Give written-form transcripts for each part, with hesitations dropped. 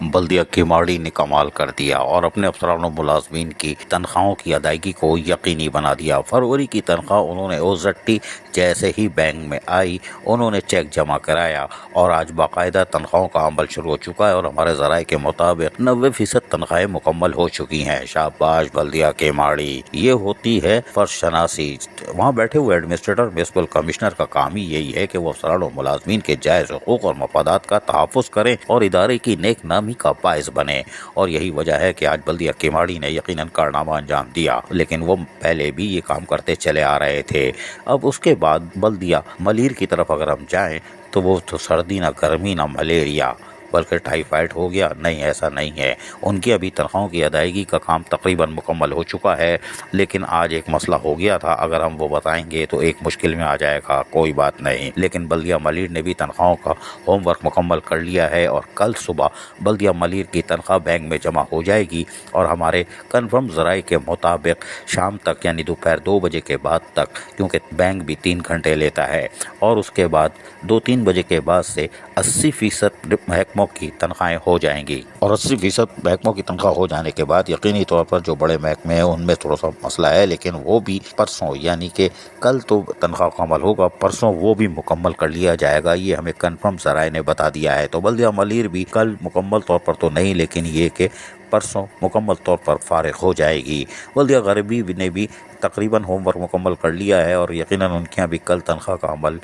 بلدیہ کیماڑی نے کمال کر دیا اور اپنے افسران و ملازمین کی تنخواہوں کی ادائیگی کو یقینی بنا دیا۔ فروری کی تنخواہ انہوں نے اوزٹی جیسے ہی بینک میں آئی انہوں نے چیک جمع کرایا اور آج باقاعدہ تنخواہوں کا عمل شروع ہو چکا ہے اور ہمارے ذرائع کے مطابق 90% تنخواہیں مکمل ہو چکی ہیں۔ شاباش بلدیہ کیماڑی، یہ ہوتی ہے فرش شناسی۔ وہاں بیٹھے ہوئے ایڈمنسٹریٹر میونسپل کمشنر کا کام ہی یہی ہے کہ وہ افسران و ملازمین کے جائز حقوق اور مفادات کا تحفظ کریں اور ادارے کی نیک نامی کا باعث بنے، اور یہی وجہ ہے کہ آج بلدیہ کیماڑی نے یقیناً کارنامہ انجام دیا، لیکن وہ پہلے بھی یہ کام کرتے چلے آ رہے تھے۔ اب اس کے بعد بلدیہ ملیر کی طرف اگر ہم جائیں تو وہ تو سردی نہ گرمی نہ ملیریا بلکہ ٹائیفائڈ ہو گیا، نہیں ایسا نہیں ہے۔ ان کی ابھی تنخواہوں کی ادائیگی کا کام تقریباً مکمل ہو چکا ہے، لیکن آج ایک مسئلہ ہو گیا تھا، اگر ہم وہ بتائیں گے تو ایک مشکل میں آ جائے گا، کوئی بات نہیں۔ لیکن بلدیہ ملیر نے بھی تنخواہوں کا ہوم ورک مکمل کر لیا ہے اور کل صبح بلدیہ ملیر کی تنخواہ بینک میں جمع ہو جائے گی اور ہمارے کنفرم ذرائع کے مطابق شام تک یعنی دوپہر 2 بجے کے بعد تک، کیونکہ بینک بھی 3 گھنٹے لیتا ہے، اور اس کے بعد 2-3 بجے کے بعد سے 80% محکموں کی تنخواہیں ہو جائیں گی، اور 80% محکموں کی تنخواہ ہو جانے کے بعد یقینی طور پر جو بڑے محکمے ہیں ان میں تھوڑا سا مسئلہ ہے، لیکن وہ بھی پرسوں یعنی کہ کل تو تنخواہ کا عمل ہوگا، پرسوں وہ بھی مکمل کر لیا جائے گا، یہ ہمیں کنفرم ذرائع نے بتا دیا ہے۔ تو بلدیہ ملیر بھی کل مکمل طور پر تو نہیں، لیکن یہ کہ پرسوں مکمل طور پر فارغ ہو جائے گی۔ بلدیہ غربی نے بھی تقریباً ہوم ورک مکمل کر لیا ہے اور یقیناً ان کے یہاں بھی کل تنخواہ کا عمل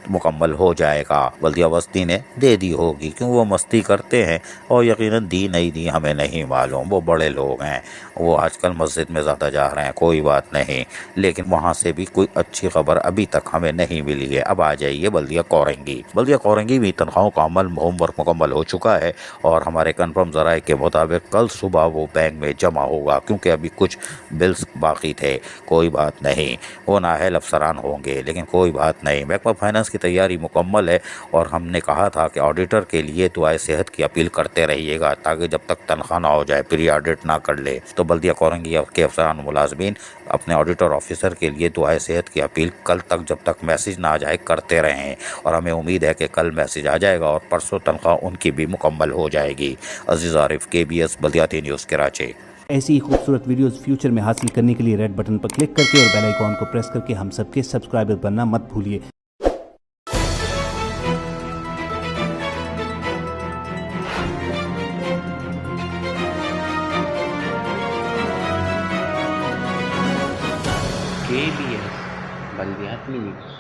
مکمل ہو جائے گا۔ بلدیہ وسطی نے دے دی ہوگی کیوں وہ مستی کرتے ہیں، اور یقیناً دی نہیں دی ہمیں نہیں معلوم، وہ بڑے لوگ ہیں، وہ آج کل مسجد میں زیادہ جا رہے ہیں، کوئی بات نہیں، لیکن وہاں سے بھی کوئی اچھی خبر ابھی تک ہمیں نہیں ملی ہے۔ اب آ جائیے بلدیہ کورنگی۔ بلدیہ کورنگی بھی تنخواہوں کا عمل ہوم ورک مکمل ہو چکا ہے اور ہمارے کنفرم ذرائع کے مطابق کل صبح وہ بینک میں جمع ہوگا، کیونکہ ابھی کچھ بلز باقی تھے، کوئی بات نہیں، وہ نااہل افسران ہوں گے، لیکن کوئی بات نہیں۔ محکمہ فائنانس کی تیاری مکمل ہے اور ہم نے کہا تھا کہ آڈیٹر کے لیے دعائے صحت کی اپیل کرتے رہیے گا تاکہ جب تک تنخواہ نہ ہو جائے پری آڈٹ نہ کر لے۔ تو بلدیہ کورنگی کے افسران و ملازمین اپنے آڈیٹر آفیسر کے لیے دعائے صحت کی اپیل کل تک جب تک میسج نہ آ جائے کرتے رہیں، اور ہمیں امید ہے کہ کل میسج آ جائے گا اور پرسوں تنخواہ ان کی بھی مکمل ہو جائے گی۔ عزیز عارف، KBS بلدیاتی نیوز کراچی۔ ایسی ہی خوبصورت ویڈیوز فیوچر میں حاصل کرنے کے لیے ریڈ بٹن پر کلک کر کے اور بیل آئیکن کو پریس کر کے ہم سب کے سبسکرائبر بننا مت بھولیے۔ KBS بلدیاتی نیوز۔